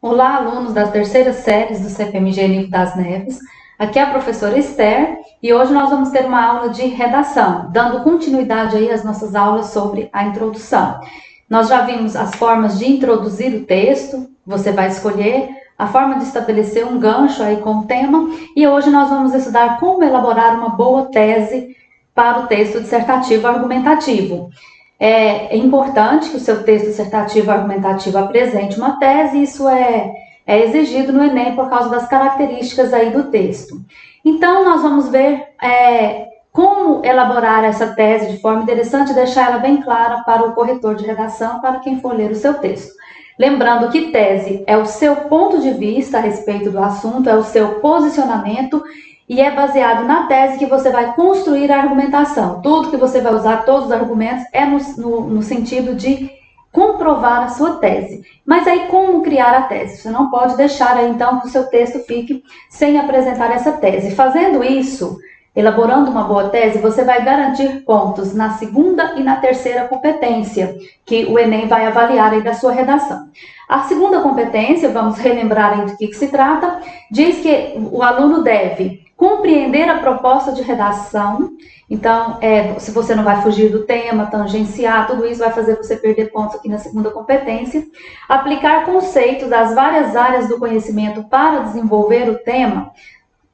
Olá, alunos das terceiras séries do CPMG Nivo das Neves. Aqui é a professora Esther e hoje nós vamos ter uma aula de redação, dando continuidade aí às nossas aulas sobre a introdução. Nós já vimos as formas de introduzir o texto, você vai escolher a forma de estabelecer um gancho aí com o tema e hoje nós vamos estudar como elaborar uma boa tese para o texto dissertativo argumentativo. É importante que o seu texto dissertativo argumentativo apresente uma tese, isso é exigido no Enem por causa das características aí do texto. Então, nós vamos ver como elaborar essa tese de forma interessante e deixar ela bem clara para o corretor de redação, para quem for ler o seu texto. Lembrando que tese é o seu ponto de vista a respeito do assunto, é o seu posicionamento e é baseado na tese que você vai construir a argumentação. Tudo que você vai usar, todos os argumentos, é no sentido de comprovar a sua tese. Mas aí como criar a tese? Você não pode deixar aí então que o seu texto fique sem apresentar essa tese. Fazendo isso, elaborando uma boa tese, você vai garantir pontos na segunda e na terceira competência, que o Enem vai avaliar aí da sua redação. A segunda competência, vamos relembrar aí do que se trata, diz que o aluno deve compreender a proposta de redação. Então, se você não vai fugir do tema, tangenciar, tudo isso vai fazer você perder pontos aqui na segunda competência. Aplicar conceitos das várias áreas do conhecimento para desenvolver o tema.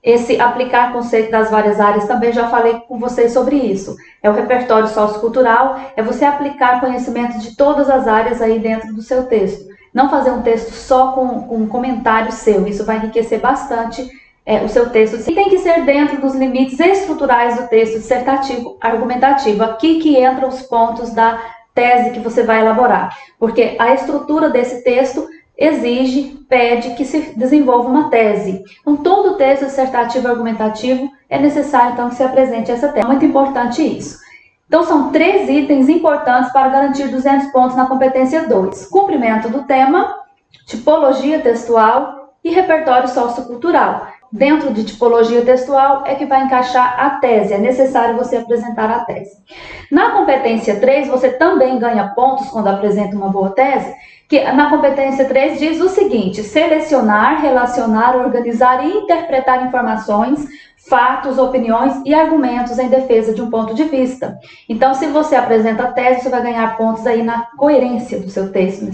Esse aplicar conceito das várias áreas também já falei com vocês sobre isso. É o repertório sociocultural, é você aplicar conhecimentos de todas as áreas aí dentro do seu texto. Não fazer um texto só com um comentário seu, isso vai enriquecer bastante o seu texto. E tem que ser dentro dos limites estruturais do texto dissertativo argumentativo. Aqui que entram os pontos da tese que você vai elaborar. Porque a estrutura desse texto pede que se desenvolva uma tese. Então, todo texto dissertativo argumentativo é necessário então que se apresente essa tese. É muito importante isso. Então, são 3 itens importantes para garantir 200 pontos na competência 2. Cumprimento do tema, tipologia textual e repertório sociocultural. Dentro de tipologia textual é que vai encaixar a tese, é necessário você apresentar a tese. Na competência 3, você também ganha pontos quando apresenta uma boa tese, que na competência 3 diz o seguinte: selecionar, relacionar, organizar e interpretar informações, fatos, opiniões e argumentos em defesa de um ponto de vista. Então, se você apresenta a tese, você vai ganhar pontos aí na coerência do seu texto.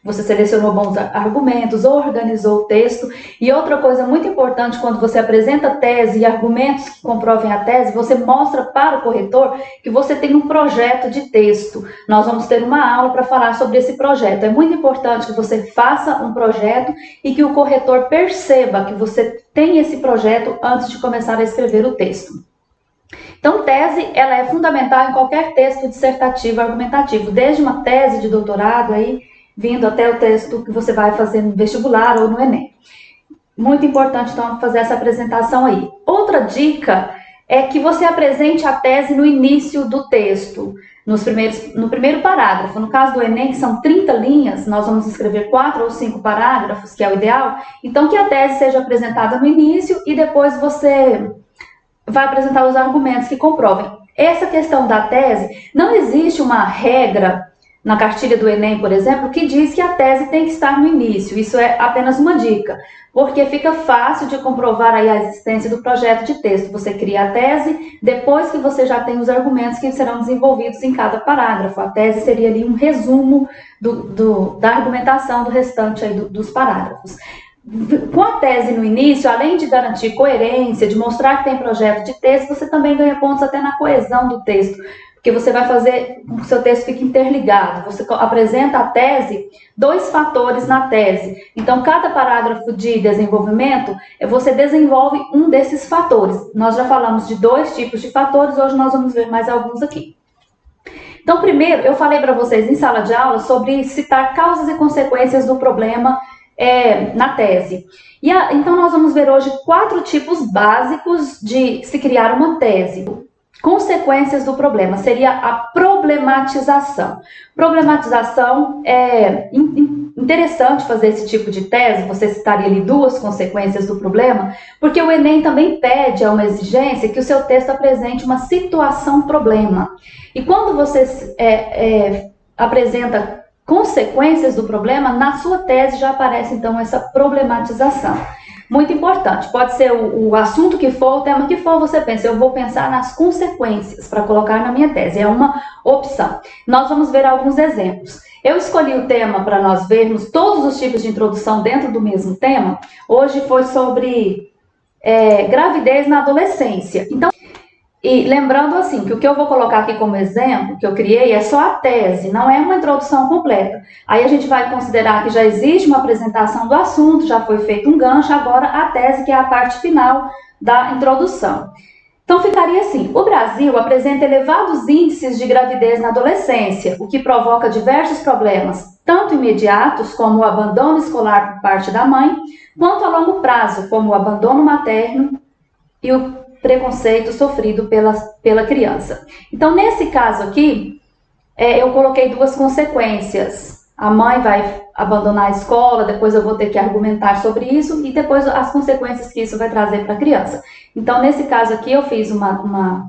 Você selecionou bons argumentos, organizou o texto. E outra coisa muito importante, quando você apresenta tese e argumentos que comprovem a tese, você mostra para o corretor que você tem um projeto de texto. Nós vamos ter uma aula para falar sobre esse projeto. É muito importante que você faça um projeto e que o corretor perceba que você tem esse projeto antes de começar a escrever o texto. Então, tese, ela é fundamental em qualquer texto dissertativo argumentativo, desde uma tese de doutorado aí, vindo até o texto que você vai fazer no vestibular ou no Enem. Muito importante, então, fazer essa apresentação aí. Outra dica é que você apresente a tese no início do texto, no primeiro parágrafo. No caso do Enem, que são 30 linhas, nós vamos escrever 4 ou 5 parágrafos, que é o ideal. Então, que a tese seja apresentada no início e depois você vai apresentar os argumentos que comprovem. Essa questão da tese, não existe uma regra na cartilha do Enem, por exemplo, que diz que a tese tem que estar no início. Isso é apenas uma dica, porque fica fácil de comprovar aí a existência do projeto de texto. Você cria a tese depois que você já tem os argumentos que serão desenvolvidos em cada parágrafo. A tese seria ali um resumo da argumentação do restante aí dos parágrafos. Com a tese no início, além de garantir coerência, de mostrar que tem projeto de texto, você também ganha pontos até na coesão do texto, porque você vai fazer com que o seu texto fique interligado. Você apresenta a tese, 2 fatores na tese. Então, cada parágrafo de desenvolvimento, você desenvolve um desses fatores. Nós já falamos de 2 tipos de fatores, hoje nós vamos ver mais alguns aqui. Então, primeiro, eu falei para vocês em sala de aula sobre citar causas e consequências do problema na tese. Então, nós vamos ver hoje 4 tipos básicos de se criar uma tese. Consequências do problema seria a problematização. Problematização é interessante fazer esse tipo de tese, você citaria ali 2 consequências do problema, porque o Enem também pede, é uma exigência, que o seu texto apresente uma situação-problema. E quando você apresenta consequências do problema, na sua tese já aparece então essa problematização. Muito importante, pode ser o assunto que for, o tema que for, você pensa, eu vou pensar nas consequências para colocar na minha tese, é uma opção. Nós vamos ver alguns exemplos. Eu escolhi o tema para nós vermos todos os tipos de introdução dentro do mesmo tema. Hoje foi sobre gravidez na adolescência. Então, e lembrando assim, que o que eu vou colocar aqui como exemplo, que eu criei, é só a tese, não é uma introdução completa. Aí a gente vai considerar que já existe uma apresentação do assunto, já foi feito um gancho, agora a tese, que é a parte final da introdução. Então ficaria assim: o Brasil apresenta elevados índices de gravidez na adolescência, o que provoca diversos problemas, tanto imediatos, como o abandono escolar por parte da mãe, quanto a longo prazo, como o abandono materno e o preconceito sofrido pela criança. Então, nesse caso aqui, eu coloquei duas consequências. A mãe vai abandonar a escola, depois eu vou ter que argumentar sobre isso, e depois as consequências que isso vai trazer para a criança. Então, nesse caso aqui, eu fiz uma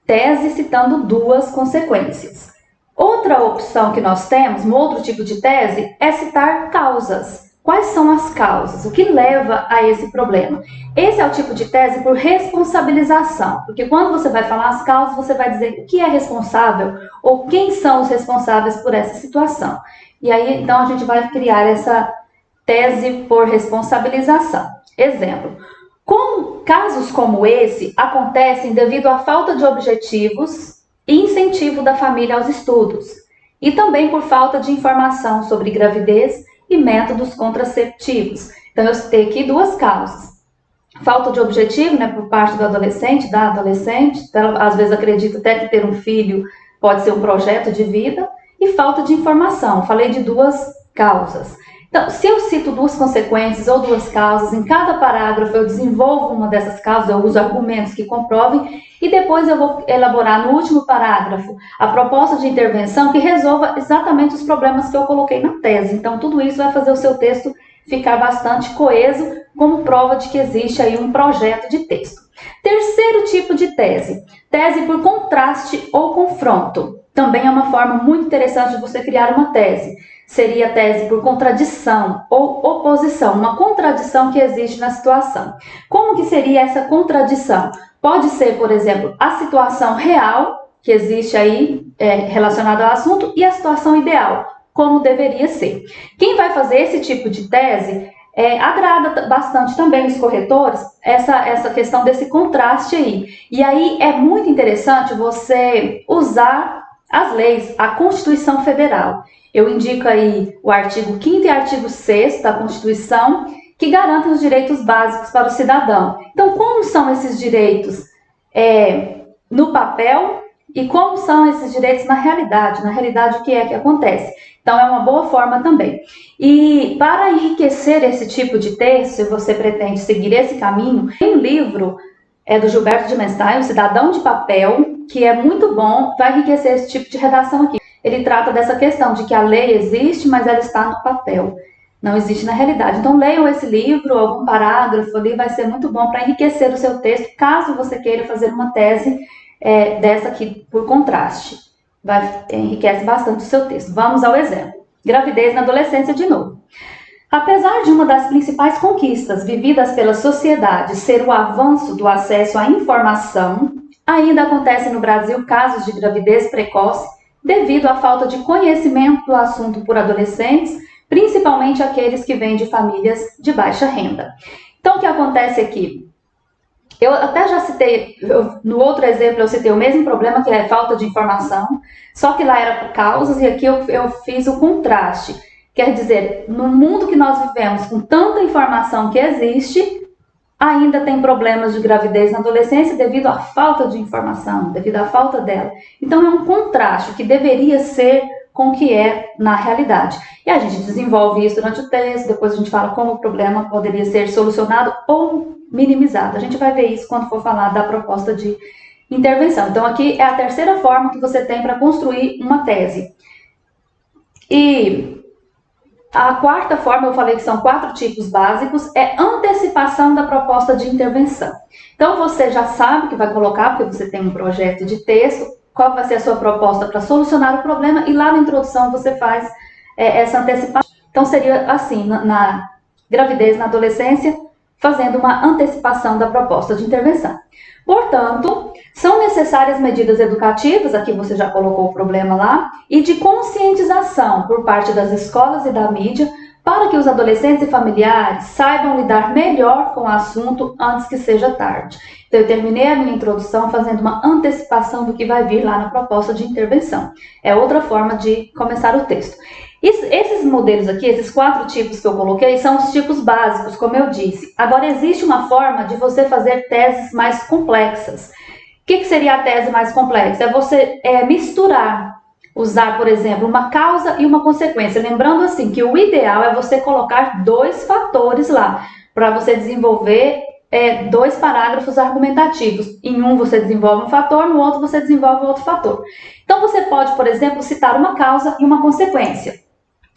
tese citando duas consequências. Outra opção que nós temos, um outro tipo de tese, é citar causas. Quais são as causas? O que leva a esse problema? Esse é o tipo de tese por responsabilização, porque quando você vai falar as causas, você vai dizer o que é responsável ou quem são os responsáveis por essa situação. E aí, então, a gente vai criar essa tese por responsabilização. Exemplo: casos como esse acontecem devido à falta de objetivos e incentivo da família aos estudos, e também por falta de informação sobre gravidez e métodos contraceptivos. Então, eu citei aqui duas causas. Falta de objetivo, por parte do adolescente, da adolescente, ela às vezes acredita até que ter um filho pode ser um projeto de vida, e falta de informação. Falei de duas causas. Então, se eu cito duas consequências ou duas causas, em cada parágrafo eu desenvolvo uma dessas causas, eu uso argumentos que comprovem, e depois eu vou elaborar no último parágrafo a proposta de intervenção que resolva exatamente os problemas que eu coloquei na tese. Então, tudo isso vai fazer o seu texto ficar bastante coeso, como prova de que existe aí um projeto de texto. Terceiro tipo de tese: tese por contraste ou confronto. Também é uma forma muito interessante de você criar uma tese. Seria a tese por contradição ou oposição, uma contradição que existe na situação. Como que seria essa contradição? Pode ser, por exemplo, a situação real que existe aí relacionada ao assunto e a situação ideal, como deveria ser. Quem vai fazer esse tipo de tese agrada bastante também os corretores essa questão desse contraste aí. E aí é muito interessante você usar as leis, a Constituição Federal. Eu indico aí o artigo 5º e artigo 6º da Constituição, que garantem os direitos básicos para o cidadão. Então, como são esses direitos no papel e como são esses direitos na realidade? Na realidade, o que é que acontece? Então, é uma boa forma também. E para enriquecer esse tipo de texto, se você pretende seguir esse caminho, tem um livro do Gilberto de Menstein, O Cidadão de Papel, que é muito bom, vai enriquecer esse tipo de redação aqui. Ele trata dessa questão de que a lei existe, mas ela está no papel, não existe na realidade. Então, leiam esse livro, algum parágrafo ali, vai ser muito bom para enriquecer o seu texto, caso você queira fazer uma tese dessa aqui por contraste. Enriquece bastante o seu texto. Vamos ao exemplo. Gravidez na adolescência de novo. Apesar de uma das principais conquistas vividas pela sociedade ser o avanço do acesso à informação, ainda acontece no Brasil casos de gravidez precoce devido à falta de conhecimento do assunto por adolescentes, principalmente aqueles que vêm de famílias de baixa renda. Então, o que acontece aqui? Eu até já citei, no outro exemplo eu citei o mesmo problema, que é a falta de informação, só que lá era por causas, e aqui eu fiz o contraste. Quer dizer, no mundo que nós vivemos, com tanta informação que existe, ainda tem problemas de gravidez na adolescência devido à falta de informação, devido à falta dela. Então, é um contraste que deveria ser com o que é na realidade. E a gente desenvolve isso durante o texto, depois a gente fala como o problema poderia ser solucionado ou minimizado. A gente vai ver isso quando for falar da proposta de intervenção. Então, aqui é a terceira forma que você tem para construir uma tese. E a quarta forma, eu falei que são 4 tipos básicos, é antecipação da proposta de intervenção. Então, você já sabe que vai colocar, porque você tem um projeto de texto, qual vai ser a sua proposta para solucionar o problema, e lá na introdução você faz essa antecipação. Então seria assim, na gravidez, na adolescência, fazendo uma antecipação da proposta de intervenção. Portanto, são necessárias medidas educativas, aqui você já colocou o problema lá, e de conscientização por parte das escolas e da mídia, para que os adolescentes e familiares saibam lidar melhor com o assunto antes que seja tarde. Então, eu terminei a minha introdução fazendo uma antecipação do que vai vir lá na proposta de intervenção. É outra forma de começar o texto. Esses modelos aqui, esses 4 tipos que eu coloquei, são os tipos básicos, como eu disse. Agora, existe uma forma de você fazer teses mais complexas. O que seria a tese mais complexa? É você misturar, usar, por exemplo, uma causa e uma consequência. Lembrando assim que o ideal é você colocar 2 fatores lá, para você desenvolver 2 parágrafos argumentativos. Em um você desenvolve um fator, no outro você desenvolve outro fator. Então você pode, por exemplo, citar uma causa e uma consequência.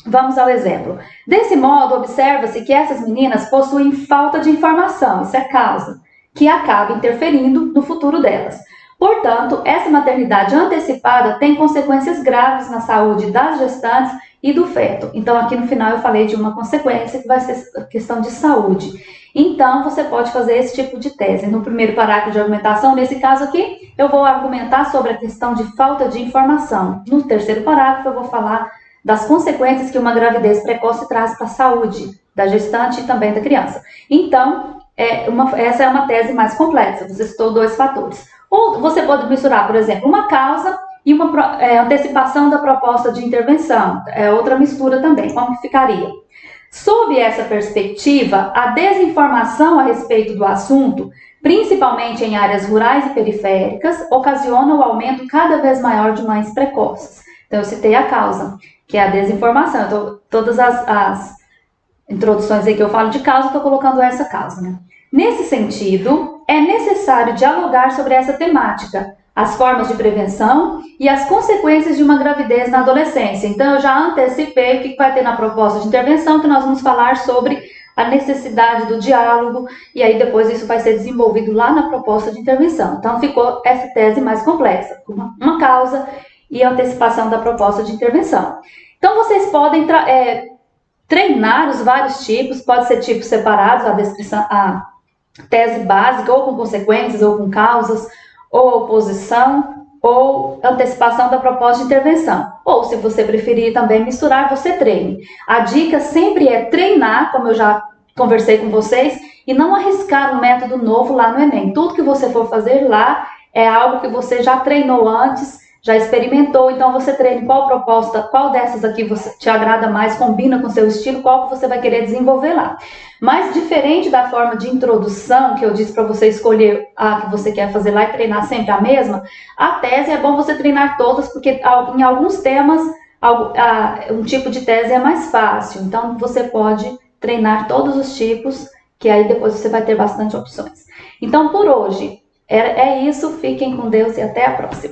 Vamos ao exemplo. Desse modo, observa-se que essas meninas possuem falta de informação, isso é causa, que acaba interferindo no futuro delas. Portanto, essa maternidade antecipada tem consequências graves na saúde das gestantes e do feto. Então, aqui no final eu falei de uma consequência que vai ser a questão de saúde. Então, você pode fazer esse tipo de tese. No primeiro parágrafo de argumentação, nesse caso aqui, eu vou argumentar sobre a questão de falta de informação. No terceiro parágrafo, eu vou falar das consequências que uma gravidez precoce traz para a saúde da gestante e também da criança. Então, essa é uma tese mais complexa, você citou 2 fatores. Ou você pode misturar, por exemplo, uma causa e uma antecipação da proposta de intervenção. É outra mistura também. Como que ficaria? Sob essa perspectiva, a desinformação a respeito do assunto, principalmente em áreas rurais e periféricas, ocasiona o aumento cada vez maior de mães precoces. Então, eu citei a causa, que é a desinformação. Então, todas as introduções aí que eu falo de causa, eu estou colocando essa causa, né? Nesse sentido, é necessário dialogar sobre essa temática, as formas de prevenção e as consequências de uma gravidez na adolescência. Então, eu já antecipei o que vai ter na proposta de intervenção, que nós vamos falar sobre a necessidade do diálogo, e aí depois isso vai ser desenvolvido lá na proposta de intervenção. Então, ficou essa tese mais complexa, uma causa e a antecipação da proposta de intervenção. Então, vocês podem treinar os vários tipos, pode ser tipos separados, a tese básica, ou com consequências, ou com causas, ou oposição, ou antecipação da proposta de intervenção. Ou, se você preferir também misturar, você treine. A dica sempre é treinar, como eu já conversei com vocês, e não arriscar um método novo lá no Enem. Tudo que você for fazer lá é algo que você já treinou antes, já experimentou, então você treine qual proposta, qual dessas aqui você te agrada mais, combina com o seu estilo, qual que você vai querer desenvolver lá. Mas diferente da forma de introdução, que eu disse para você escolher a que você quer fazer lá e treinar sempre a mesma, a tese é bom você treinar todas, porque em alguns temas, um tipo de tese é mais fácil. Então, você pode treinar todos os tipos, que aí depois você vai ter bastante opções. Então, por hoje, é isso. Fiquem com Deus e até a próxima.